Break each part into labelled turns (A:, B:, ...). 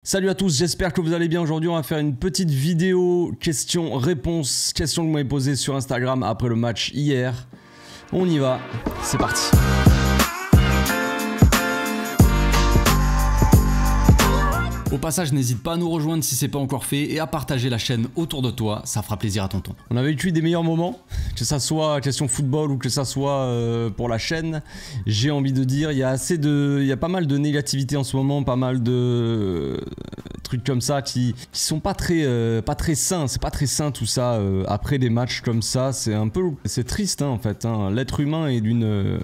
A: Salut à tous, j'espère que vous allez bien. Aujourd'hui on va faire une petite vidéo questions-réponses, questions que vous m'avez posées sur Instagram après le match hier. On y va, c'est parti. Au passage, n'hésite pas à nous rejoindre si c'est pas encore fait et à partager la chaîne autour de toi, ça fera plaisir à tonton. On a vécu des meilleurs moments, que ça soit question football ou que ça soit pour la chaîne. J'ai envie de dire, il y a pas mal de négativité en ce moment, pas mal de trucs comme ça qui sont pas très sains. C'est pas très sain tout ça. Après des matchs comme ça, c'est triste hein, en fait. Hein. L'être humain est d'une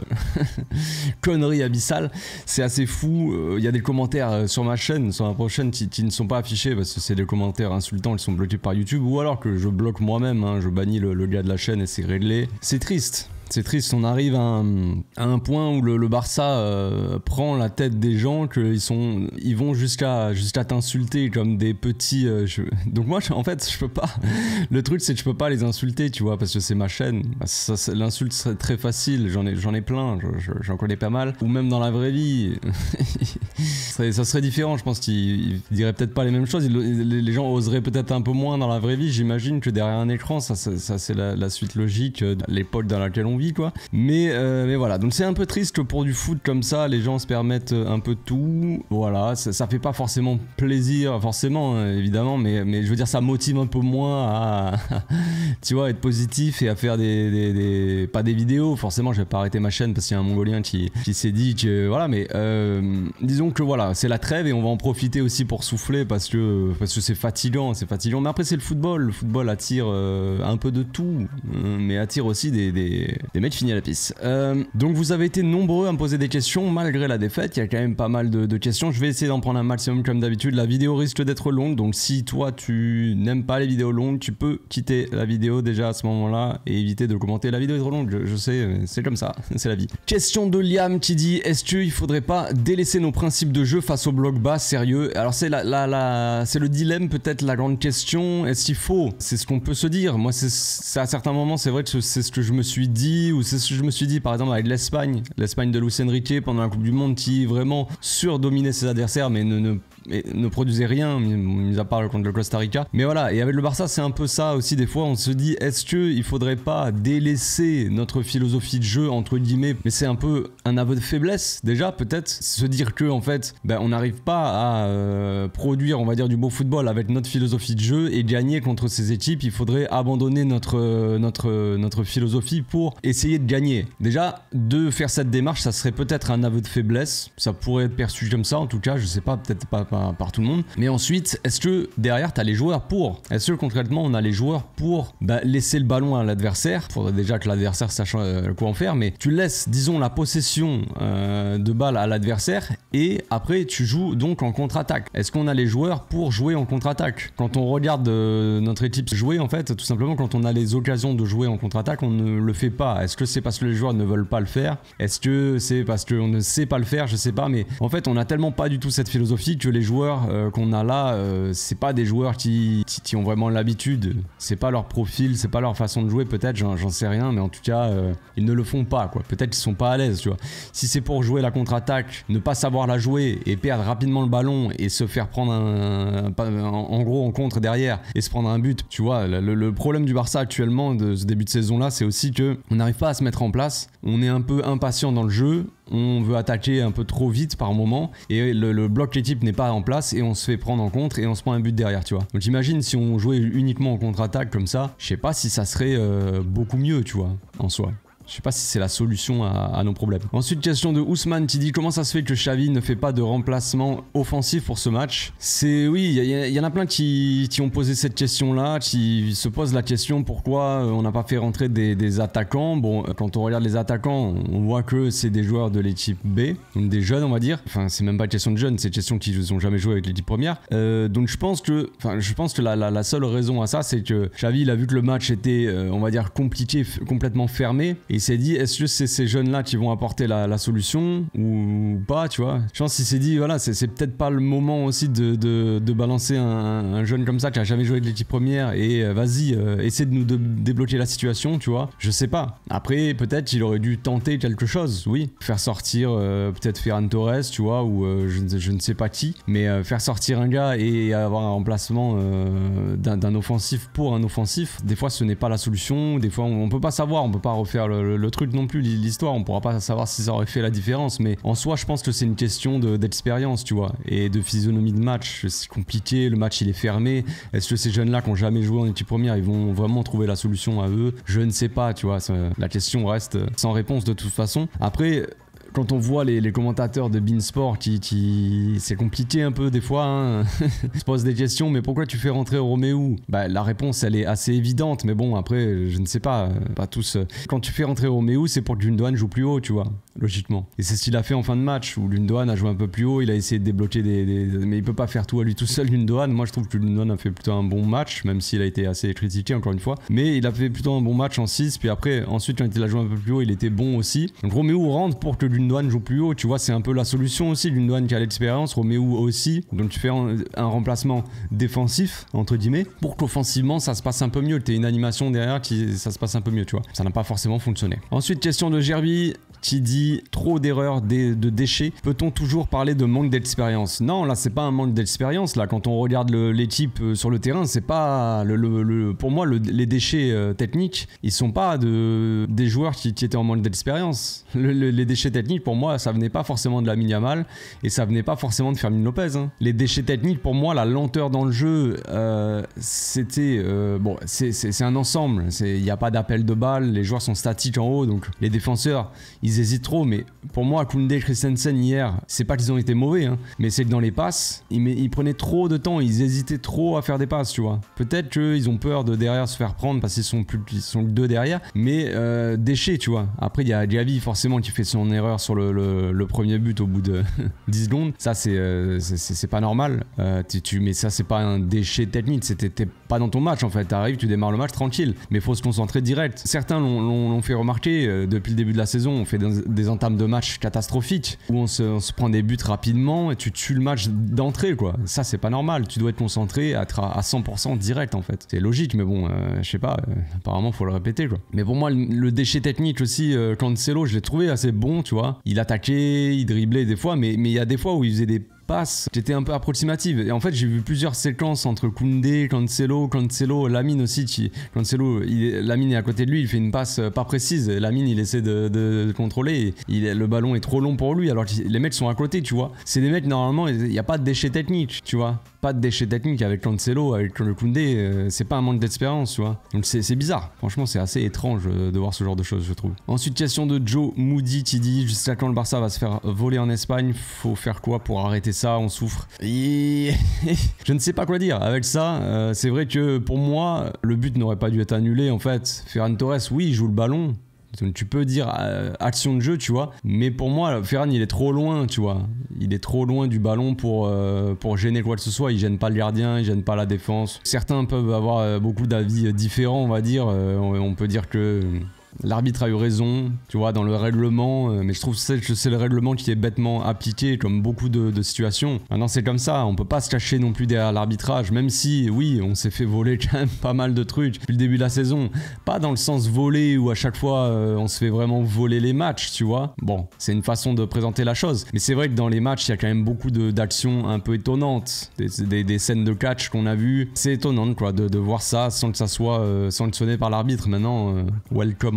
A: connerie abyssale. C'est assez fou. Il y a des commentaires sur ma chaîne, sur ma prochaine, qui ne sont pas affichés parce que c'est des commentaires insultants qui sont bloqués par YouTube, ou alors que je bloque moi-même, hein, je bannis le gars de la chaîne et c'est réglé. C'est triste. C'est triste, on arrive à un point où le Barça prend la tête des gens, ils vont jusqu'à t'insulter comme des petits... Donc moi, en fait, je peux pas... Le truc, c'est que je peux pas les insulter, tu vois, parce que c'est ma chaîne. L'insulte serait très facile, j'en ai plein, j'en connais pas mal. Ou même dans la vraie vie, ça serait différent, je pense qu'ils diraient peut-être pas les mêmes choses. Les gens oseraient peut-être un peu moins dans la vraie vie, j'imagine que derrière un écran, ça c'est la suite logique de l'époque dans laquelle on vit quoi. Mais voilà, donc c'est un peu triste que pour du foot comme ça les gens se permettent un peu tout. Voilà, ça fait pas forcément plaisir forcément hein, évidemment, mais je veux dire ça motive un peu moins à tu vois, être positif et à faire pas des vidéos. Forcément je vais pas arrêter ma chaîne parce qu'il y a un Mongolien qui s'est dit que voilà, mais disons que voilà, c'est la trêve et on va en profiter aussi pour souffler parce que c'est fatigant, mais après c'est le football attire un peu de tout, mais attire aussi des mecs finis à la pisse. Donc vous avez été nombreux à me poser des questions malgré la défaite, il y a quand même pas mal de questions, je vais essayer d'en prendre un maximum comme d'habitude. La vidéo risque d'être longue, donc si toi tu n'aimes pas les vidéos longues, tu peux quitter la vidéo déjà à ce moment-là et éviter de commenter. La vidéo est trop longue, je sais, c'est comme ça, c'est la vie. Question de Liam qui dit: est-ce qu'il faudrait pas délaisser nos principes de jeu face au bloc bas sérieux? Alors c'est c'est le dilemme, peut-être la grande question, est-ce qu'il faut? C'est ce qu'on peut se dire. Moi c'est à certains moments c'est vrai que c'est ce que je me suis dit, ou c'est ce que je me suis dit par exemple avec l'Espagne de Luis Enrique pendant la Coupe du Monde, qui vraiment surdominait ses adversaires mais ne produisait rien, mis à part contre le Costa Rica. Mais voilà, et avec le Barça c'est un peu ça aussi, des fois on se dit est-ce qu'il faudrait pas délaisser notre philosophie de jeu entre guillemets, mais c'est un peu un aveu de faiblesse déjà peut-être, se dire que en fait on n'arrive pas à produire on va dire du beau football avec notre philosophie de jeu et gagner contre ces équipes. Il faudrait abandonner notre philosophie pour essayer de gagner. Déjà de faire cette démarche ça serait peut-être un aveu de faiblesse, ça pourrait être perçu comme ça en tout cas, je sais pas, peut-être pas par tout le monde. Mais ensuite, est-ce que derrière t'as les joueurs pour? Est-ce que concrètement on a les joueurs pour laisser le ballon à l'adversaire? Faudrait déjà que l'adversaire sache quoi en faire, mais tu laisses disons la possession de balle à l'adversaire et après tu joues donc en contre-attaque. Est-ce qu'on a les joueurs pour jouer en contre-attaque? Quand on regarde notre équipe jouer en fait, tout simplement quand on a les occasions de jouer en contre-attaque, on ne le fait pas. Est-ce que c'est parce que les joueurs ne veulent pas le faire? Est-ce que c'est parce qu'on ne sait pas le faire? Je sais pas, mais en fait on a tellement pas du tout cette philosophie que les joueurs qu'on a là, c'est pas des joueurs qui ont vraiment l'habitude, c'est pas leur profil, c'est pas leur façon de jouer, peut-être, j'en sais rien, mais en tout cas ils ne le font pas quoi. Peut-être qu'ils sont pas à l'aise, tu vois. Si c'est pour jouer la contre-attaque, ne pas savoir la jouer et perdre rapidement le ballon et se faire prendre en gros en contre derrière et se prendre un but, tu vois, le problème du Barça actuellement de ce début de saison là, c'est aussi que on n'arrive pas à se mettre en place, on est un peu impatient dans le jeu, on veut attaquer un peu trop vite par moment et le bloc l'équipe n'est pas en place et on se fait prendre en contre et on se prend un but derrière, tu vois. Donc j'imagine si on jouait uniquement en contre-attaque comme ça, je sais pas si ça serait beaucoup mieux, tu vois, en soi. Je sais pas si c'est la solution à nos problèmes. Ensuite, question de Ousmane qui dit: comment ça se fait que Xavi ne fait pas de remplacement offensif pour ce match? C'est oui, il y en a plein qui ont posé cette question-là, qui se posent la question pourquoi on n'a pas fait rentrer des attaquants. Bon, quand on regarde les attaquants, on voit que c'est des joueurs de l'équipe B, donc des jeunes on va dire. Enfin, c'est même pas une question de jeunes, c'est une question qu'ils n'ont jamais joué avec l'équipe première. Donc je pense que la seule raison à ça, c'est que Xavi il a vu que le match était, on va dire, compliqué, complètement fermé. Et il s'est dit, est-ce que c'est ces jeunes-là qui vont apporter la solution ou pas, tu vois. Je pense qu'il s'est dit, voilà, c'est peut-être pas le moment aussi de balancer un jeune comme ça qui a jamais joué de l'équipe première et vas-y, essaie de nous débloquer la situation, tu vois. Je sais pas. Après, peut-être qu'il aurait dû tenter quelque chose, oui. Faire sortir peut-être Ferran Torres, tu vois, ou je ne sais pas qui, mais faire sortir un gars et avoir un remplacement d'un offensif pour un offensif, des fois ce n'est pas la solution, des fois on peut pas savoir, on peut pas refaire le truc non plus, l'histoire, on pourra pas savoir si ça aurait fait la différence, mais en soi je pense que c'est une question d'expérience, tu vois, et de physionomie de match. C'est compliqué, le match il est fermé. Est-ce que ces jeunes là qui n'ont jamais joué en équipe première, ils vont vraiment trouver la solution à eux? Je ne sais pas, tu vois, la question reste sans réponse de toute façon. Après, quand on voit les commentateurs de Beansport qui c'est compliqué un peu des fois, hein, se posent des questions, mais pourquoi tu fais rentrer Romeu? Bah, la réponse elle est assez évidente, mais bon après je ne sais pas tous. Quand tu fais rentrer Romeu, c'est pour que Gundogan joue plus haut, tu vois, logiquement. Et c'est ce qu'il a fait en fin de match, où Gundogan a joué un peu plus haut, il a essayé de débloquer mais il peut pas faire tout à lui tout seul, Gundogan. Moi je trouve que Gundogan a fait plutôt un bon match, même s'il a été assez critiqué encore une fois, mais il a fait plutôt un bon match en 6, puis après ensuite quand il a joué un peu plus haut, il était bon aussi. Donc Romeu rentre pour que Gundogan joue plus haut, tu vois, c'est un peu la solution aussi. Gundogan qui a l'expérience, Romeu aussi, donc tu fais un remplacement défensif entre guillemets pour qu'offensivement ça se passe un peu mieux, t'as une animation derrière ça se passe un peu mieux, tu vois. Ça n'a pas forcément fonctionné. Ensuite, question de Gerby qui dit trop d'erreurs, de déchets. Peut-on toujours parler de manque d'expérience? Non, là c'est pas un manque d'expérience. Là, quand on regarde l'équipe sur le terrain, c'est pas pour moi les déchets techniques, ils sont pas des joueurs qui étaient en manque d'expérience. Les déchets techniques, pour moi, ça venait pas forcément de Lamine Yamal et ça venait pas forcément de Fermin Lopez. Hein. Les déchets techniques, pour moi, la lenteur dans le jeu, c'était bon, c'est un ensemble. Il n'y a pas d'appel de balle, les joueurs sont statiques en haut, donc les défenseurs, ils hésitent trop. Mais pour moi, Koundé, Christensen hier, c'est pas qu'ils ont été mauvais, hein, mais c'est que dans les passes, ils prenaient trop de temps, ils hésitaient trop à faire des passes, tu vois. Peut-être qu'ils ont peur de derrière se faire prendre parce qu'ils sont deux derrière, mais déchets, tu vois. Après, il y a Diaby forcément qui fait son erreur sur le premier but au bout de 10 secondes. Ça, c'est pas normal. Mais ça, c'est pas un déchet technique. T'es pas dans ton match en fait. T'arrives, tu démarres le match tranquille, mais faut se concentrer direct. Certains l'ont fait remarquer depuis le début de la saison. On fait des entames de match catastrophiques où on se prend des buts rapidement et tu tues le match d'entrée, quoi. Ça, c'est pas normal. Tu dois être concentré, être à 100% direct en fait. C'est logique, mais bon, je sais pas. Apparemment, faut le répéter, quoi. Mais pour moi, le déchet technique aussi, Cancelo, je l'ai trouvé assez bon, tu vois. Il attaquait, il driblait des fois, mais il y a des fois où il faisait des passes qui étaient un peu approximatives. Et en fait, j'ai vu plusieurs séquences entre Koundé, Cancelo, Lamine aussi. Lamine est à côté de lui, il fait une passe pas précise. Lamine, il essaie de contrôler. Le ballon est trop long pour lui, alors que les mecs sont à côté, tu vois. C'est des mecs, normalement, il n'y a pas de déchets techniques, tu vois. Pas de déchets techniques avec Cancelo, avec le Koundé. C'est pas un manque d'expérience, tu vois. Donc c'est bizarre. Franchement, c'est assez étrange de voir ce genre de choses, je trouve. Ensuite, question de Joe Moody qui dit jusqu'à quand le Barça va se faire voler en Espagne? Faut faire quoi pour arrêter ça? On souffre. Et je ne sais pas quoi dire avec ça. C'est vrai que pour moi, le but n'aurait pas dû être annulé en fait. Ferran Torres, oui, il joue le ballon. Donc, tu peux dire action de jeu, tu vois. Mais pour moi, Ferran, il est trop loin, tu vois. Il est trop loin du ballon pour gêner quoi que ce soit. Il gêne pas le gardien, il gêne pas la défense. Certains peuvent avoir beaucoup d'avis différents, on va dire. On peut dire que l'arbitre a eu raison, tu vois, dans le règlement, mais je trouve que c'est le règlement qui est bêtement appliqué, comme beaucoup de situations. Maintenant, c'est comme ça, on peut pas se cacher non plus derrière l'arbitrage, même si, oui, on s'est fait voler quand même pas mal de trucs depuis le début de la saison. Pas dans le sens voler où à chaque fois on se fait vraiment voler les matchs, tu vois. Bon, c'est une façon de présenter la chose, mais c'est vrai que dans les matchs, il y a quand même beaucoup d'actions un peu étonnantes, des scènes de catch qu'on a vues. C'est étonnant, quoi, de voir ça sans que ça soit sanctionné par l'arbitre. Maintenant, welcome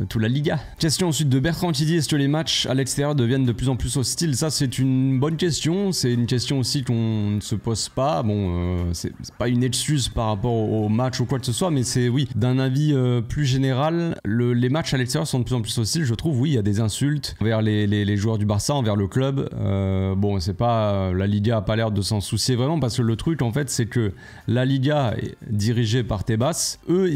A: toute la Liga. Question ensuite de Bertrand qui dit: est-ce que les matchs à l'extérieur deviennent de plus en plus hostiles? Ça, c'est une bonne question. C'est une question aussi qu'on ne se pose pas. Bon, c'est pas une excuse par rapport au match ou quoi que ce soit, mais c'est, oui, d'un avis plus général, les matchs à l'extérieur sont de plus en plus hostiles, je trouve. Oui, il y a des insultes envers les joueurs du Barça, envers le club. Bon, c'est pas, la Liga a pas l'air de s'en soucier vraiment, parce que le truc, en fait, c'est que la Liga est dirigée par Tebas. Eux,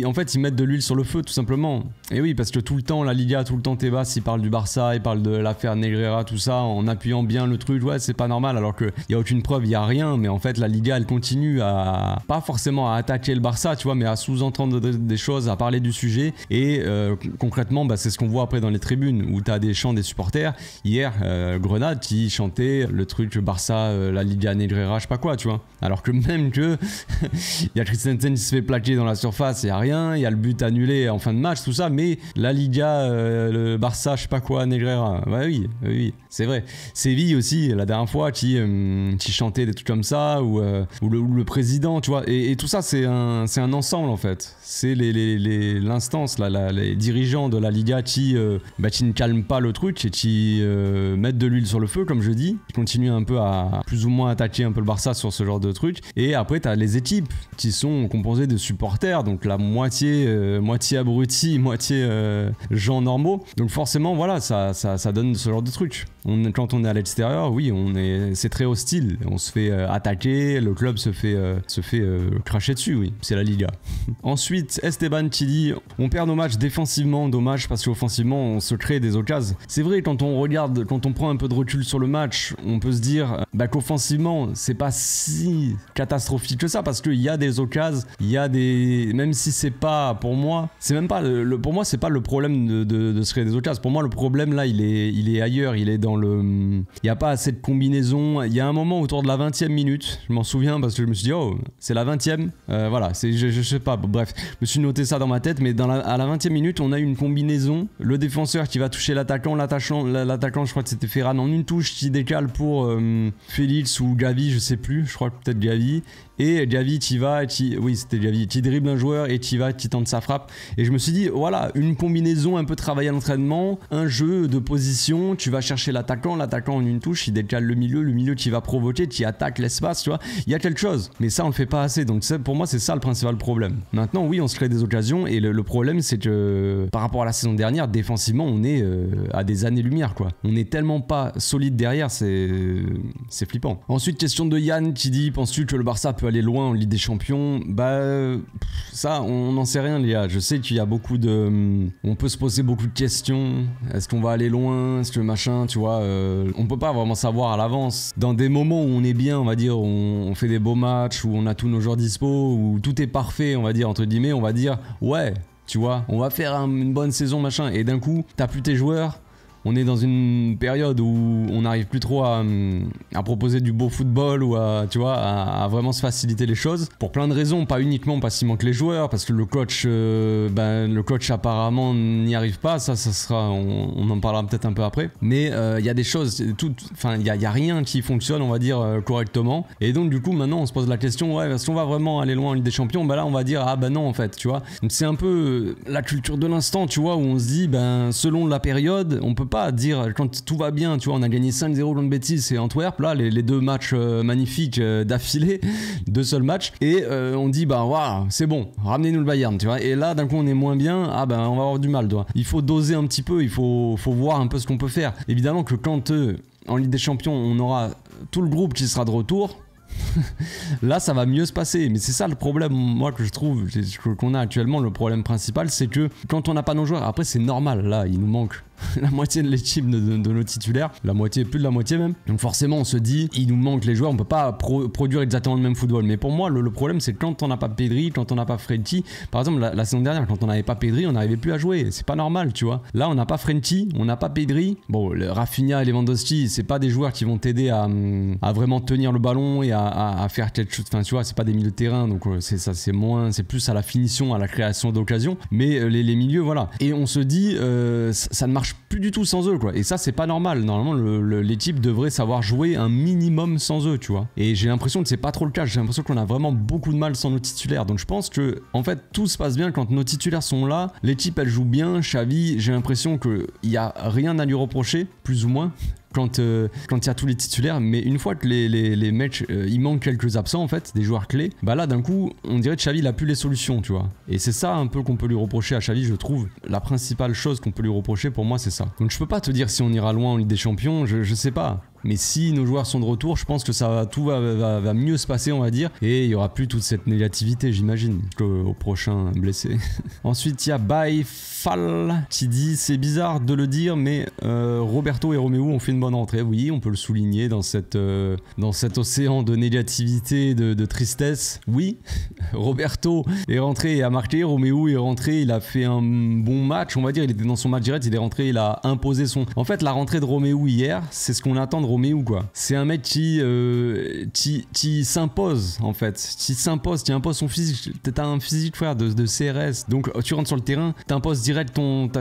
A: en fait, ils mettent de l'huile sur le feu, tout simplement. temps. Et oui, parce que tout le temps, la Liga, tout le temps, Tebas, il parle du Barça, il parle de l'affaire Negreira, tout ça, en appuyant bien le truc. Ouais, c'est pas normal, alors qu'il n'y a aucune preuve, il n'y a rien. Mais en fait, la Liga, elle continue à, pas forcément à attaquer le Barça, tu vois, mais à sous-entendre des choses, à parler du sujet. Et concrètement, bah, c'est ce qu'on voit après dans les tribunes, où tu as des chants des supporters. Hier, Grenade qui chantait le truc Barça, la Liga Negreira, je sais pas quoi, tu vois. Alors que même que il y a Christensen qui se fait plaquer dans la surface, il n'y a rien, il y a le but annulé en fin de match, tout ça, mais la Liga, le Barça, je sais pas quoi, Negreira, bah oui, c'est vrai. Séville aussi, la dernière fois, qui chantait des trucs comme ça, ou le président, tu vois, et tout ça, c'est un ensemble en fait. C'est l'instance, les dirigeants de la Liga qui ne calment pas le truc et qui mettent de l'huile sur le feu, comme je dis, qui continuent un peu à plus ou moins attaquer un peu le Barça sur ce genre de truc. Et après, tu as les équipes qui sont composées de supporters, donc la moitié abrutis, moitié gens normaux. Donc forcément, voilà, ça donne ce genre de truc. Quand on est à l'extérieur, oui, c'est très hostile. On se fait attaquer, le club se fait cracher dessus, oui. C'est la Liga. Ensuite, Esteban qui dit on perd nos matchs défensivement, dommage parce qu'offensivement on se crée des occasions. C'est vrai, quand on regarde, quand on prend un peu de recul sur le match, on peut se dire qu'offensivement c'est pas si catastrophique que ça, parce qu'il y a des occasions, il y a des, même si c'est pas, pour moi, c'est même pas pour moi c'est pas le problème de se créer des occasions. Pour moi le problème là il est ailleurs, il est dans il y a pas assez de combinaisons. Il y a un moment autour de la 20e minute, je m'en souviens parce que je me suis dit oh c'est la 20e, voilà, je sais pas, bref, je me suis noté ça dans ma tête, mais à la 20e minute on a une combinaison, le défenseur qui va toucher l'attaquant, je crois que c'était Ferran en une touche qui décale pour Félix ou Gavi, je sais plus, je crois que peut-être Gavi. Et Gavi oui c'était Gavi, qui dribble un joueur et qui tente sa frappe. Et je me suis dit voilà, une combinaison un peu travaillée à l'entraînement, un jeu de position, tu vas chercher l'attaquant en une touche, il décale le milieu qui va provoquer, qui attaque l'espace, tu vois, il y a quelque chose. Mais ça on le fait pas assez, donc pour moi c'est ça le principal problème. Maintenant oui, on se crée des occasions et le problème c'est que par rapport à la saison dernière, défensivement on est à des années-lumière quoi. On est tellement pas solide derrière, c'est flippant. Ensuite, question de Yann qui dit penses-tu que le Barça peut aller loin en Ligue des Champions? Ça on n'en sait rien les gars. Je sais qu'il y a beaucoup de, on peut se poser beaucoup de questions. Est-ce qu'on va aller loin? Est-ce que machin, tu vois, on peut pas vraiment savoir à l'avance. Dans des moments où on est bien, on va dire, on fait des beaux matchs, où on a tous nos joueurs dispo, où tout est parfait, on va dire entre guillemets, on va dire ouais, tu vois, on va faire une bonne saison machin, et d'un coup t'as plus tes joueurs. On est dans une période où on n'arrive plus trop à proposer du beau football ou à vraiment se faciliter les choses. Pour plein de raisons, pas uniquement parce qu'il manque les joueurs, parce que le coach apparemment n'y arrive pas. Ça sera, on en parlera peut-être un peu après. Mais il y a des choses, il y a rien qui fonctionne, on va dire, correctement. Et donc du coup maintenant on se pose la question, ouais, est-ce qu'on va vraiment aller loin en Ligue des Champions? Là on va dire non en fait, tu vois. Donc c'est un peu la culture de l'instant, tu vois, où on se dit selon la période, on peut pas dire quand tout va bien, tu vois, on a gagné 5-0 contre Betis et Antwerp, là les deux matchs magnifiques d'affilée, deux seuls matchs, et on dit voilà, c'est bon, ramenez-nous le Bayern, tu vois, et là d'un coup on est moins bien, on va avoir du mal, toi. Il faut doser un petit peu, il faut voir un peu ce qu'on peut faire. Évidemment que quand en Ligue des Champions on aura tout le groupe qui sera de retour, là ça va mieux se passer. Mais c'est ça le problème, moi, que je trouve qu'on a actuellement. Le problème principal, c'est que quand on n'a pas nos joueurs, après c'est normal, là il nous manque la moitié de l'équipe de nos titulaires, la moitié, plus de la moitié même, donc forcément on se dit il nous manque les joueurs, on peut pas produire exactement le même football. Mais pour moi le problème c'est quand on n'a pas Pedri, quand on n'a pas Frenkie. Par exemple la saison dernière, quand on n'avait pas Pedri, on n'arrivait plus à jouer, c'est pas normal, tu vois. Là on n'a pas Frenkie, on n'a pas Pedri, bon, Rafinha et Lewandowski, c'est pas des joueurs qui vont t'aider à vraiment tenir le ballon et à faire quelque chose, enfin tu vois, c'est pas des milieux de terrain, donc c'est plus à la finition, à la création d'occasion. Mais les milieux, voilà, et on se dit ça ne marche plus du tout sans eux, quoi. Et ça c'est pas normal. Normalement l'équipe devrait savoir jouer un minimum sans eux, tu vois. Et j'ai l'impression que c'est pas trop le cas. J'ai l'impression qu'on a vraiment beaucoup de mal sans nos titulaires. Donc je pense que en fait tout se passe bien quand nos titulaires sont là. L'équipe elle joue bien. Xavi, j'ai l'impression que il y a rien à lui reprocher, plus ou moins, quand il y a tous les titulaires. Mais une fois que les matchs, il manque quelques absents en fait, des joueurs clés, là d'un coup on dirait que Xavi il a plus les solutions, tu vois. Et c'est ça un peu qu'on peut lui reprocher à Xavi, je trouve. La principale chose qu'on peut lui reprocher, pour moi, c'est ça. Donc je peux pas te dire si on ira loin en Ligue des Champions, je sais pas. Mais si nos joueurs sont de retour, je pense que tout va mieux se passer, on va dire. Et il y aura plus toute cette négativité, j'imagine, au prochain blessé. Ensuite, il y a Baifal qui dit: c'est bizarre de le dire, mais Roberto et Roméo ont fait une bonne rentrée. Oui, on peut le souligner dans cet océan de négativité, de tristesse. Oui, Roberto est rentré et a marqué. Roméo est rentré, il a fait un bon match, on va dire. Il était dans son match direct, il est rentré, il a imposé son... En fait, la rentrée de Roméo hier, c'est ce qu'on attend de Roméo, quoi. C'est un mec qui s'impose, en fait. Qui s'impose, qui impose son physique. T'as un physique, frère, de CRS. Donc, tu rentres sur le terrain, t'imposes direct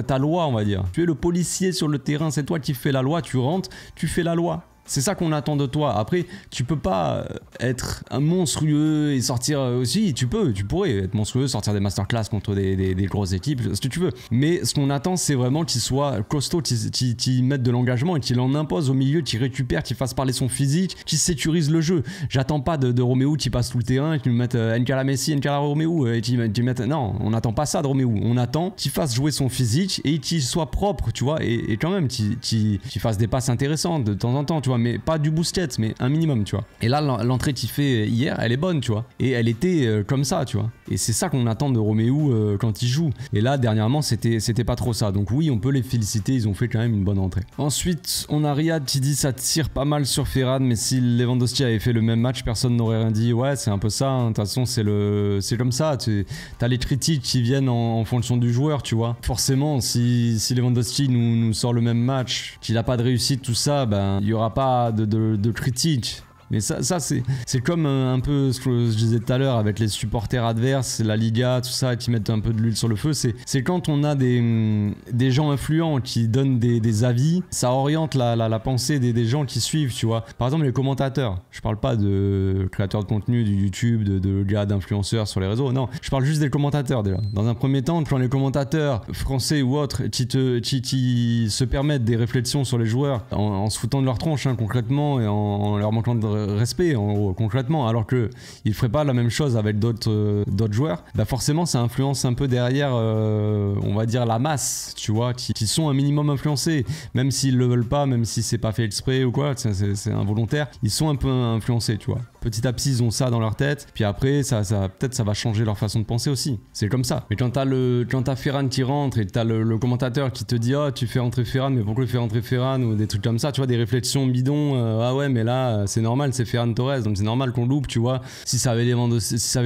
A: ta loi, on va dire. Tu es le policier sur le terrain, c'est toi qui fais la loi, tu rentres, tu fais la loi. C'est ça qu'on attend de toi. Après, tu peux pas être un monstrueux et sortir aussi. Tu pourrais être monstrueux, sortir des masterclass contre des grosses équipes, ce que tu veux. Mais ce qu'on attend, c'est vraiment qu'il soit costaud, qu'il mette de l'engagement et qu'il en impose au milieu, qu'il récupère, qu'il fasse parler son physique, qu'il sécurise le jeu. J'attends pas de Roméo qui passe tout le terrain et qu'il mette N'Kala Messi, N'Kala Roméo et qu'il mette... Non, on n'attend pas ça de Roméo. On attend qu'il fasse jouer son physique et qu'il soit propre, tu vois, et quand même qu'il fasse des passes intéressantes de temps en temps, tu vois. Mais pas du Busquets, mais un minimum, tu vois. Et là, l'entrée qu'il fait hier, elle est bonne, tu vois. Et elle était comme ça, tu vois. Et c'est ça qu'on attend de Roméo quand il joue. Et là, dernièrement, c'était pas trop ça. Donc oui, on peut les féliciter, ils ont fait quand même une bonne entrée. Ensuite, on a Riyad qui dit: ça tire pas mal sur Ferran, mais si Lewandowski avait fait le même match, personne n'aurait rien dit. Ouais, c'est un peu ça, hein. De toute façon, c'est comme ça. T'as les critiques qui viennent en fonction du joueur, tu vois. Forcément, si Lewandowski nous sort le même match, qu'il a pas de réussite, tout ça, ben, il y aura pas de critiques. Mais ça c'est comme un peu ce que je disais tout à l'heure avec les supporters adverses, la Liga, tout ça, qui mettent un peu de l'huile sur le feu. C'est quand on a des gens influents qui donnent des avis, ça oriente la pensée des gens qui suivent, tu vois. Par exemple, les commentateurs. Je parle pas de créateurs de contenu, du YouTube, de gars, d'influenceurs sur les réseaux. Non, je parle juste des commentateurs déjà. Dans un premier temps, quand les commentateurs français ou autres qui se permettent des réflexions sur les joueurs en se foutant de leur tronche, hein, concrètement, et en leur manquant de respect, en gros, concrètement, alors que il ferait pas la même chose avec d'autres joueurs, bah forcément ça influence un peu derrière, on va dire, la masse, tu vois, qui sont un minimum influencés, même s'ils le veulent pas, même si c'est pas fait exprès ou quoi, c'est involontaire, ils sont un peu influencés, tu vois. Petit à petit, ils ont ça dans leur tête, puis après, peut-être ça va changer leur façon de penser aussi. C'est comme ça. Mais quand t'as Ferran qui rentre et t'as le commentateur qui te dit: oh, tu fais rentrer Ferran, mais pourquoi tu fais rentrer Ferran, ou des trucs comme ça, tu vois, des réflexions bidons, ah ouais, mais là, c'est normal, c'est Ferran Torres, donc c'est normal qu'on loupe, tu vois. Si ça avait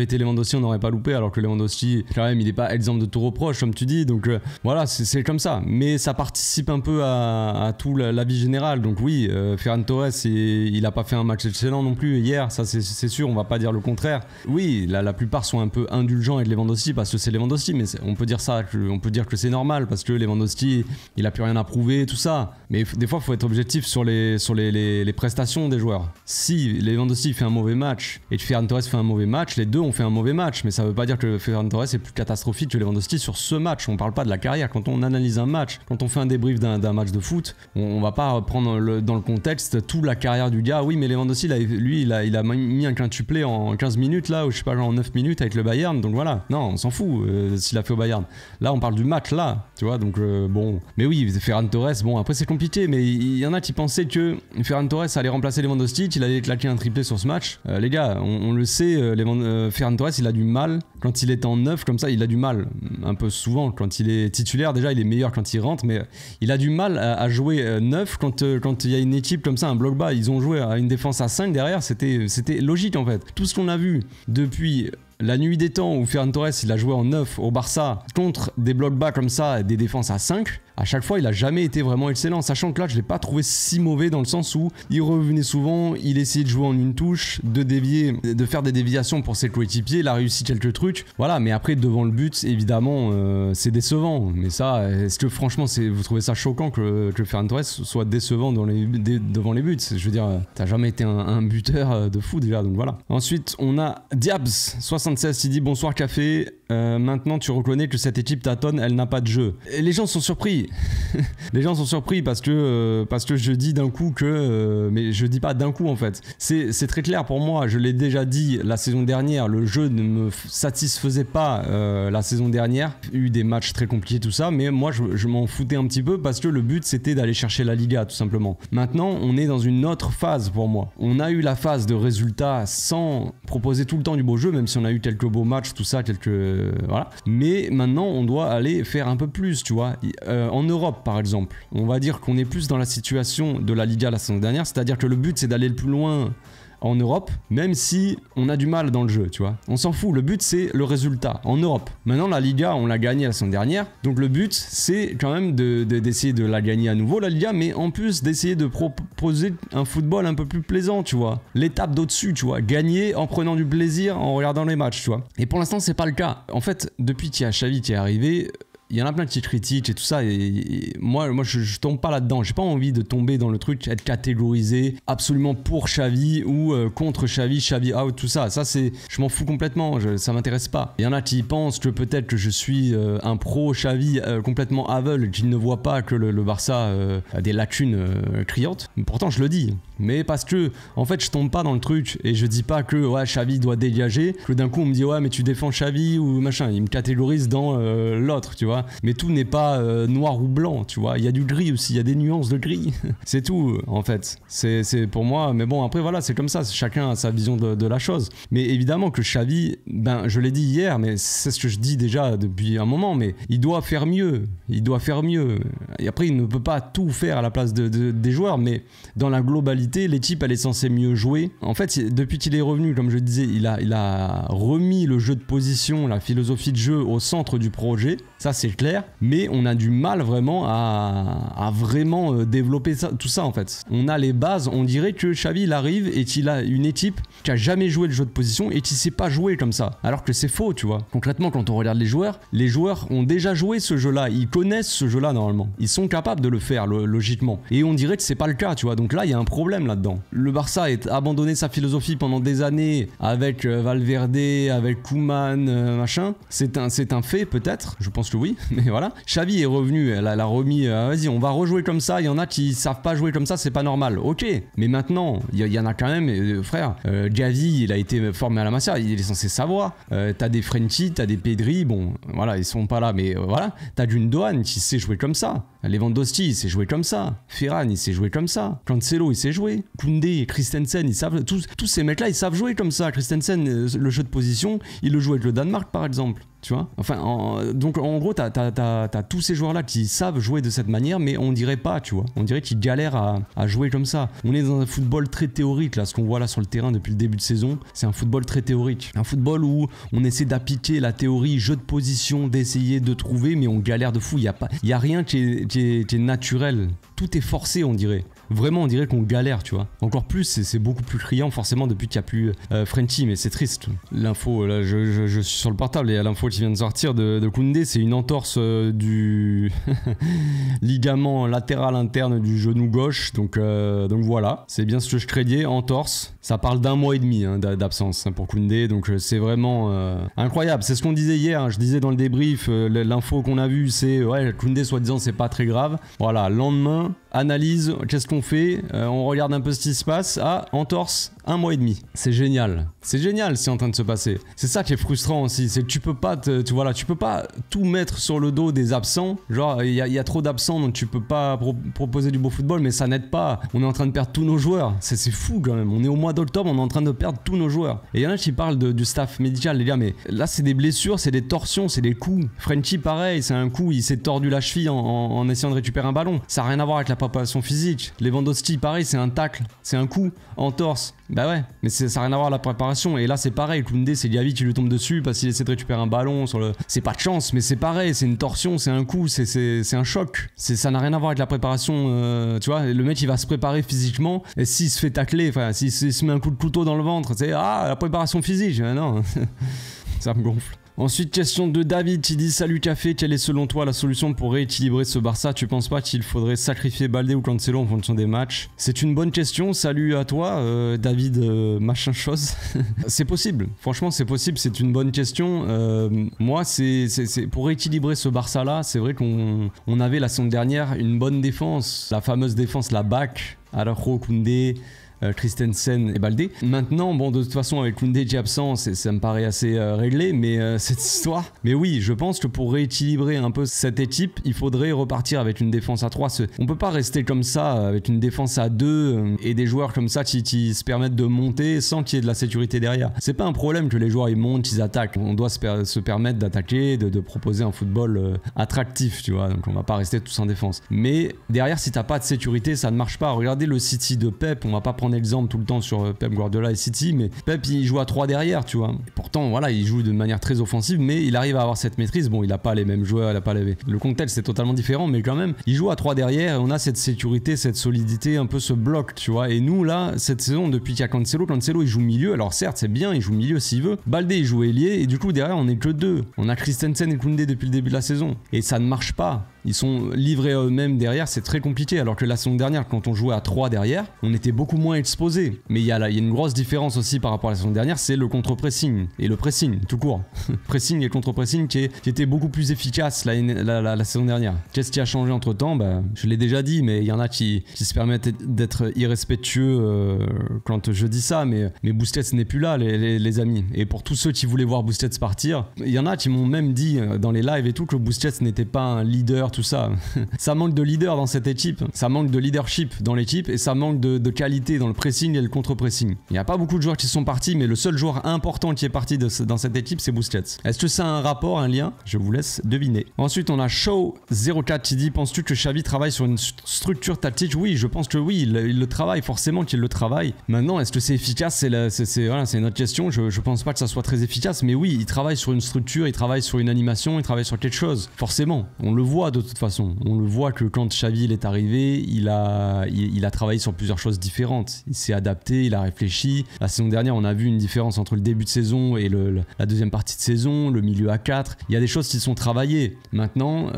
A: été Lewandowski, on n'aurait pas loupé, alors que Lewandowski, quand même, il est pas exemple de tout reproche, comme tu dis, donc voilà, c'est comme ça. Mais ça participe un peu à tout la vie générale, donc oui, Ferran Torres, il a pas fait un match excellent non plus hier, ça c'est sûr, on va pas dire le contraire. Oui, la plupart sont un peu indulgents avec Lewandowski parce que c'est Lewandowski, mais on peut dire ça, on peut dire que c'est normal parce que Lewandowski, il a plus rien à prouver, tout ça. Mais des fois, il faut être objectif sur les prestations des joueurs. Si Lewandowski fait un mauvais match et que Ferran Torres fait un mauvais match, les deux ont fait un mauvais match, mais ça veut pas dire que Ferran Torres est plus catastrophique que Lewandowski sur ce match. On parle pas de la carrière. Quand on analyse un match, quand on fait un débrief d'un match de foot, on va pas prendre dans le contexte toute la carrière du gars. Oui, mais Lewandowski, lui, il a mis un quintuplé en 15 minutes là, ou je sais pas, genre en 9 minutes avec le Bayern, donc voilà. Non, on s'en fout s'il a fait au Bayern. Là, on parle du match là, tu vois, donc bon. Mais oui, Ferran Torres, bon, après c'est compliqué, mais il y en a qui pensaient que Ferran Torres allait remplacer Lewandowski, qu'il allait claquer un triplé sur ce match. Les gars, on le sait, Ferran Torres, il a du mal quand il est en neuf comme ça, il a du mal un peu souvent quand il est titulaire. Déjà, il est meilleur quand il rentre, mais il a du mal à jouer neuf quand il y a une équipe comme ça, un bloc bas. Ils ont joué à une défense à 5 derrière, c'était logique en fait. Tout ce qu'on a vu depuis la nuit des temps où Ferran Torres il a joué en 9 au Barça contre des blocs bas comme ça, des défenses à 5, à chaque fois il a jamais été vraiment excellent, sachant que là je l'ai pas trouvé si mauvais dans le sens où il revenait souvent, il essayait de jouer en une touche, de faire des déviations pour ses coéquipiers, il a réussi quelques trucs, voilà. Mais après devant le but évidemment c'est décevant. Mais ça, est-ce que franchement vous trouvez ça choquant que Ferran Torres soit décevant devant les buts? Je veux dire, t'as jamais été un buteur de fou déjà, donc voilà. Ensuite on a Diabs 76 qui dit: bonsoir café, maintenant tu reconnais que cette équipe tâtonne, elle n'a pas de jeu. Et les gens sont surpris. Les gens sont surpris parce que je dis d'un coup que... mais je dis pas d'un coup en fait. C'est très clair pour moi, je l'ai déjà dit la saison dernière, le jeu ne me satisfaisait pas la saison dernière. Il y a eu des matchs très compliqués tout ça, mais moi je m'en foutais un petit peu parce que le but c'était d'aller chercher la Liga tout simplement. Maintenant on est dans une autre phase pour moi. On a eu la phase de résultats sans proposer tout le temps du beau jeu, même si on a eu quelques beaux matchs, tout ça, voilà. Mais maintenant on doit aller faire un peu plus, tu vois. En Europe par exemple, on va dire qu'on est plus dans la situation de la Liga la saison dernière, c'est-à-dire que le but c'est d'aller le plus loin en Europe, même si on a du mal dans le jeu, tu vois. On s'en fout, le but c'est le résultat en Europe. Maintenant la Liga, on l'a gagnée la saison dernière, donc le but c'est quand même d'essayer de la gagner à nouveau la Liga, mais en plus d'essayer de proposer un football un peu plus plaisant, tu vois. L'étape d'au-dessus, tu vois, gagner en prenant du plaisir, en regardant les matchs, tu vois. Et pour l'instant c'est pas le cas. En fait, depuis qu'il y a Xavi qui est arrivé, il y en a plein qui critiquent et tout ça, et moi je tombe pas là-dedans. J'ai pas envie de tomber dans le truc, être catégorisé absolument pour Xavi ou contre Xavi, Xavi out, tout ça. Ça c'est, je m'en fous complètement, ça m'intéresse pas. Il y en a qui pensent que peut-être que je suis un pro Xavi complètement aveugle, qui ne voit pas que le Barça a des lacunes criantes. Pourtant je le dis, mais parce que en fait je tombe pas dans le truc et je dis pas que ouais Xavi doit dégager, que d'un coup on me dit ouais mais tu défends Xavi ou machin, il me catégorise dans l'autre, tu vois. Mais tout n'est pas noir ou blanc, tu vois. Il y a du gris aussi, il y a des nuances de gris. C'est tout, en fait. C'est pour moi. Mais bon, après, voilà, c'est comme ça. Chacun a sa vision de la chose. Mais évidemment que Xavi, ben, je l'ai dit hier, mais c'est ce que je dis déjà depuis un moment, mais il doit faire mieux. Il doit faire mieux. Et après, il ne peut pas tout faire à la place des joueurs, mais dans la globalité, l'équipe, elle est censée mieux jouer. En fait, depuis qu'il est revenu, comme je disais, il a remis le jeu de position, la philosophie de jeu au centre du projet. Ça, c'est clair, mais on a du mal vraiment à vraiment développer ça, tout ça en fait. On a les bases, on dirait que Xavi il arrive et qu'il a une équipe qui a jamais joué le jeu de position et qui sait pas jouer comme ça. Alors que c'est faux, tu vois. Concrètement, quand on regarde les joueurs ont déjà joué ce jeu-là, ils connaissent ce jeu-là normalement. Ils sont capables de le faire logiquement. Et on dirait que c'est pas le cas, tu vois. Donc là, il y a un problème là-dedans. Le Barça a abandonné sa philosophie pendant des années avec Valverde, avec Koeman, machin. C'est un fait peut-être, je pense que oui, mais voilà. Xavi est revenu, elle a remis, vas-y, on va rejouer comme ça. Il y en a qui savent pas jouer comme ça, c'est pas normal. Ok, mais maintenant, il y en a quand même, frère. Gavi, il a été formé à la Masia, il est censé savoir. T'as des Frenkie, t'as des Pedri, bon, voilà, ils sont pas là, mais voilà. T'as Gundogan qui sait jouer comme ça. Lewandowski, il sait jouer comme ça. Ferran, il sait jouer comme ça. Cancelo, il sait jouer. Koundé, Christensen, ils savent. Tous ces mecs-là, ils savent jouer comme ça. Christensen, le jeu de position, il le joue avec le Danemark, par exemple. Tu vois, enfin, donc en gros, t'as tous ces joueurs-là qui savent jouer de cette manière, mais on dirait pas, tu vois. On dirait qu'ils galèrent à jouer comme ça. On est dans un football très théorique, là. Ce qu'on voit là sur le terrain depuis le début de saison, c'est un football très théorique. Un football où on essaie d'appliquer la théorie, jeu de position, d'essayer de trouver, mais on galère de fou. Il y a rien qui est naturel. Tout est forcé, on dirait. Vraiment, on dirait qu'on galère, tu vois. Encore plus, c'est beaucoup plus criant, forcément, depuis qu'il n'y a plus Frenkie, mais c'est triste. L'info, là, je suis sur le portable et l'info qui vient de sortir de Koundé, c'est une entorse du ligament latéral interne du genou gauche. Donc voilà, c'est bien ce que je craignais, entorse. Ça parle d'1 mois et demi d'absence pour Koundé, donc c'est vraiment incroyable. C'est ce qu'on disait hier, hein. Je disais dans le débrief, l'info qu'on a vue, c'est ouais, Koundé, soi-disant, c'est pas très grave. Voilà, lendemain, analyse, qu'est-ce qu'on fait, on regarde un peu ce qui se passe. Ah, entorse, 1 mois et demi. C'est génial. C'est génial ce qui est en train de se passer. C'est ça qui est frustrant aussi, c'est que tu peux pas tu peux pas tout mettre sur le dos des absents. Genre, il y a trop d'absents, donc tu peux pas proposer du beau football, mais ça n'aide pas. On est en train de perdre tous nos joueurs. C'est fou quand même. On est au mois d'octobre, on est en train de perdre tous nos joueurs. Et il y en a qui parlent du staff médical, les gars, mais là c'est des blessures, c'est des torsions, c'est des coups. Frenkie, pareil, c'est un coup, il s'est tordu la cheville en essayant de récupérer un ballon. Ça n'a rien à voir avec la préparation physique. Lewandowski, pareil, c'est un tacle, c'est un coup en torse. Bah ouais, mais ça n'a rien à voir avec la préparation. Et là c'est pareil, Koundé, c'est Gavi qui lui tombe dessus parce qu'il essaie de récupérer un ballon sur le... C'est pas de chance, mais c'est pareil, c'est une torsion, c'est un coup, c'est un choc. Ça n'a rien à voir avec la préparation, tu vois. Le mec il va se préparer physiquement et s'il se fait tacler, enfin s'il se met un coup de couteau dans le ventre, c'est la préparation physique, non. Ça me gonfle. Ensuite, question de David qui dit: salut Café, quelle est selon toi la solution pour rééquilibrer ce Barça? Tu penses pas qu'il faudrait sacrifier Baldé ou Cancelo en fonction des matchs? C'est une bonne question, salut à toi David machin chose. C'est possible, franchement c'est possible, c'est une bonne question. Moi c'est pour rééquilibrer ce Barça là, c'est vrai qu'on avait la saison dernière une bonne défense, la fameuse défense, la BAC, Araujo, Koundé, Christensen et Baldé. Maintenant, bon, de toute façon, avec Koundé qui est absent, ça me paraît assez réglé, mais cette histoire. Mais oui, je pense que pour rééquilibrer un peu cette équipe, il faudrait repartir avec une défense à 3. On peut pas rester comme ça, avec une défense à 2 et des joueurs comme ça qui se permettent de monter sans qu'il y ait de la sécurité derrière. C'est pas un problème que les joueurs ils montent, ils attaquent. On doit se permettre d'attaquer, de proposer un football attractif, tu vois. Donc on va pas rester tous en défense. Mais derrière, si t'as pas de sécurité, ça ne marche pas. Regardez le City de Pep, on va pas prendre exemple tout le temps sur Pep Guardiola et City, mais Pep il joue à 3 derrière, tu vois. Et pourtant voilà, il joue de manière très offensive, mais il arrive à avoir cette maîtrise. Bon, il a pas les mêmes joueurs, il a pas le contexte c'est totalement différent, mais quand même il joue à 3 derrière et on a cette sécurité, cette solidité, un peu ce bloc, tu vois. Et nous là, cette saison, depuis qu'il y a Cancelo il joue milieu, alors certes c'est bien, il joue milieu s'il veut. Baldé il joue ailier et du coup derrière on est que 2. On a Christensen et Koundé depuis le début de la saison et ça ne marche pas. Ils sont livrés à eux-mêmes derrière, c'est très compliqué. Alors que la saison dernière, quand on jouait à 3 derrière, on était beaucoup moins exposé. Mais il y a une grosse différence aussi par rapport à la saison dernière, c'est le contre-pressing. Et le pressing, tout court. Pressing et contre-pressing qui était beaucoup plus efficace la saison dernière. Qu'est-ce qui a changé entre temps? Je l'ai déjà dit, mais il y en a qui se permettent d'être irrespectueux quand je dis ça. Mais Busquets n'est plus là, les amis. Et pour tous ceux qui voulaient voir Busquets partir, il y en a qui m'ont même dit dans les lives et tout que Busquets n'était pas un leader, tout ça. Ça manque de leader dans cette équipe, ça manque de leadership dans l'équipe et ça manque de qualité dans le pressing et le contre-pressing. Il n'y a pas beaucoup de joueurs qui sont partis, mais le seul joueur important qui est parti dans cette équipe, c'est Busquets. Est-ce que ça a un rapport, un lien? Je vous laisse deviner. Ensuite, on a Show04 qui dit: penses-tu que Xavi travaille sur une structure tactique? Oui, je pense que oui, il le travaille, forcément qu'il le travaille. Maintenant, est-ce que c'est efficace? C'est une autre question. Je pense pas que ça soit très efficace, mais oui, il travaille sur une structure, il travaille sur une animation, il travaille sur quelque chose. Forcément, on le voit de toute façon. On le voit que quand Xavi est arrivé, il a travaillé sur plusieurs choses différentes. Il s'est adapté, il a réfléchi. La saison dernière, on a vu une différence entre le début de saison et la deuxième partie de saison, le milieu à 4. Il y a des choses qui sont travaillées. Maintenant,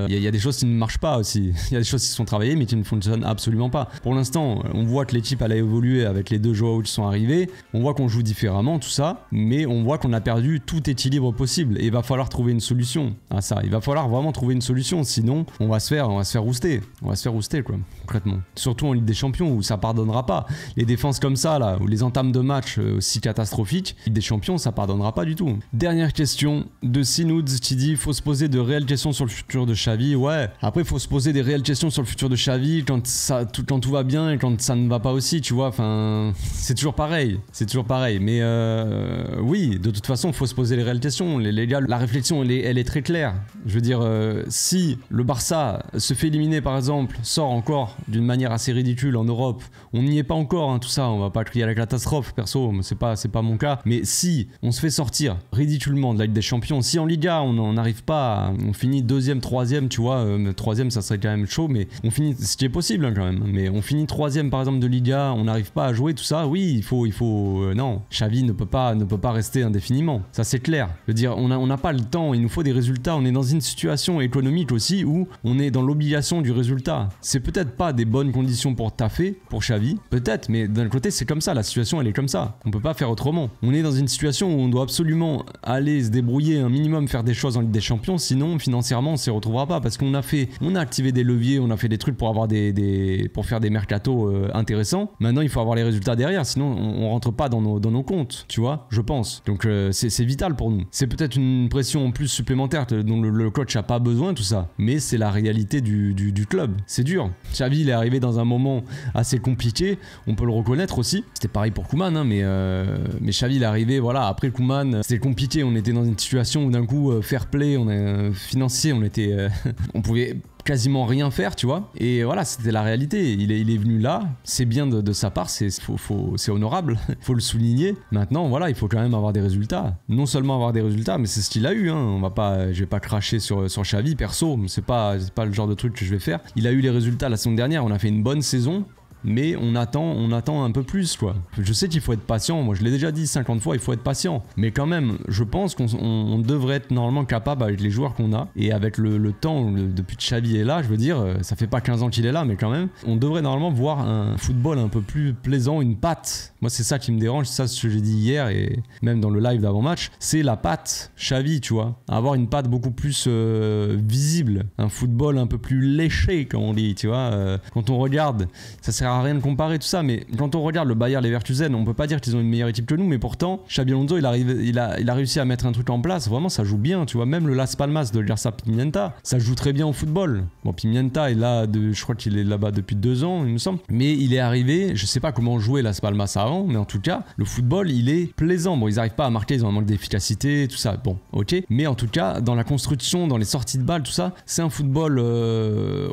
A: il y a des choses qui ne marchent pas aussi. Il y a des choses qui sont travaillées mais qui ne fonctionnent absolument pas. Pour l'instant, on voit que l'équipe elle a évolué avec les 2 joueurs qui sont arrivés. On voit qu'on joue différemment, tout ça, mais on voit qu'on a perdu tout équilibre possible. Et il va falloir trouver une solution à ça. Il va falloir vraiment trouver une solution. Sinon, on va se faire rouster. On va se faire rouster, quoi, concrètement. Surtout en Ligue des Champions où ça pardonnera pas. Les défenses comme ça, là, ou les entames de match aussi catastrophiques, Ligue des Champions, ça pardonnera pas du tout. Dernière question de Sinoods qui dit: faut se poser de réelles questions sur le futur de Xavi. Ouais, après, il faut se poser des réelles questions sur le futur de Xavi quand tout va bien et quand ça ne va pas aussi, tu vois. Enfin, c'est toujours pareil. C'est toujours pareil. Mais oui, de toute façon, il faut se poser les réelles questions. Les gars, la réflexion, elle est très claire. Je veux dire, si le Barça se fait éliminer par exemple, sort encore d'une manière assez ridicule en Europe, on n'y est pas encore, hein, tout ça, on va pas crier à la catastrophe, perso, c'est pas mon cas, mais si on se fait sortir ridiculement de la Ligue des Champions, si en Liga on n'arrive pas, on finit 2e, 3e, tu vois, 3e ça serait quand même chaud, mais on finit, ce qui est possible hein, quand même, mais on finit 3e par exemple de Liga, on n'arrive pas à jouer, tout ça, oui, il faut non, Xavi ne peut pas rester indéfiniment, ça c'est clair, je veux dire, on n'a pas le temps, il nous faut des résultats, on est dans une situation économique aussi où on est dans l'obligation du résultat. C'est peut-être pas des bonnes conditions pour taffer, pour Xavi, peut-être, mais d'un côté c'est comme ça, la situation elle est comme ça, on peut pas faire autrement. On est dans une situation où on doit absolument aller se débrouiller un minimum, faire des choses en Ligue des Champions, sinon financièrement on s'y retrouvera pas, parce qu'on a activé des leviers, on a fait des trucs pour avoir pour faire des mercatos intéressants. Maintenant il faut avoir les résultats derrière, sinon on rentre pas dans nos comptes, tu vois, je pense. Donc c'est vital pour nous. C'est peut-être une pression en plus supplémentaire dont le coach a pas besoin, tout ça, mais c'est la réalité du club. C'est dur. Xavi il est arrivé dans un moment assez compliqué, on peut le reconnaître aussi. C'était pareil pour Koeman, hein, mais Xavi il est arrivé, voilà, après Koeman, c'était compliqué, on était dans une situation où d'un coup fair play, financier, on pouvait quasiment rien faire, tu vois, et voilà, c'était la réalité. Il est venu là, c'est bien de sa part, c'est honorable, faut le souligner. Maintenant voilà, il faut quand même avoir des résultats, non seulement avoir des résultats, mais c'est ce qu'il a eu, hein. Je vais pas cracher sur Xavi perso, c'est pas le genre de truc que je vais faire. Il a eu les résultats la saison dernière, on a fait une bonne saison. mais on attend un peu plus, quoi. Je sais qu'il faut être patient, moi je l'ai déjà dit 50 fois, il faut être patient, mais quand même, je pense qu'on devrait être normalement capable avec les joueurs qu'on a, et avec le temps, depuis que Xavi est là, je veux dire, ça fait pas 15 ans qu'il est là, mais quand même, on devrait normalement voir un football un peu plus plaisant, une patte. Moi c'est ça qui me dérange, c'est ça ce que j'ai dit hier, et même dans le live d'avant-match, c'est la patte Xavi, tu vois. Avoir une patte beaucoup plus visible, un football un peu plus léché, comme on dit, tu vois. Quand on regarde, ça sert à rien de comparer tout ça, mais quand on regarde le Bayer Leverkusen, on peut pas dire qu'ils ont une meilleure équipe que nous, mais pourtant, Xabi Alonso, il a réussi à mettre un truc en place, vraiment ça joue bien, tu vois. Même le Las Palmas de Gersa Pimienta, ça joue très bien au football. Bon, Pimienta est là, je crois qu'il est là-bas depuis 2 ans, il me semble, mais il est arrivé, je sais pas comment jouer Las Palmas avant, mais en tout cas, le football, il est plaisant. Bon, ils arrivent pas à marquer, ils ont un manque d'efficacité, tout ça, bon, ok, mais en tout cas, dans la construction, dans les sorties de balles, tout ça, c'est un football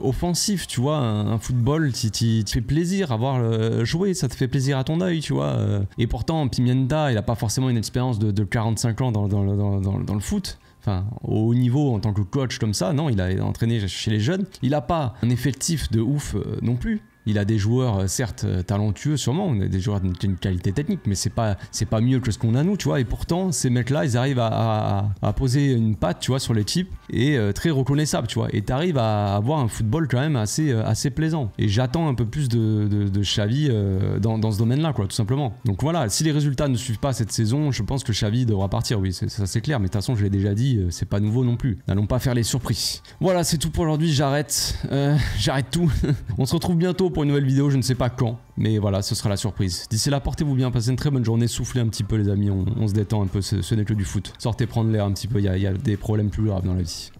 A: offensif, tu vois, un football qui te fait plaisir à voir jouer, ça te fait plaisir à ton œil, tu vois. Et pourtant, Pimienta, il a pas forcément une expérience de 45 ans dans le foot. Enfin, au haut niveau en tant que coach comme ça, non, il a entraîné chez les jeunes. Il a pas un effectif de ouf non plus. Il a des joueurs certes talentueux sûrement, des joueurs d'une qualité technique, mais c'est pas mieux que ce qu'on a nous, tu vois. Et pourtant ces mecs-là, ils arrivent à poser une patte, tu vois, sur l'équipe et très reconnaissable, tu vois. Et t'arrives à avoir un football quand même assez plaisant. Et j'attends un peu plus de Xavi dans ce domaine-là, quoi, tout simplement. Donc voilà, si les résultats ne suivent pas cette saison, je pense que Xavi devra partir. Oui, ça c'est clair. Mais de toute façon, je l'ai déjà dit, c'est pas nouveau non plus. N'allons pas faire les surprises. Voilà, c'est tout pour aujourd'hui. J'arrête tout. On se retrouve bientôt pour une nouvelle vidéo, je ne sais pas quand, mais voilà, ce sera la surprise. D'ici là, portez-vous bien, passez une très bonne journée, soufflez un petit peu les amis, on se détend un peu, ce n'est que du foot. Sortez prendre l'air un petit peu, il y a des problèmes plus graves dans la vie.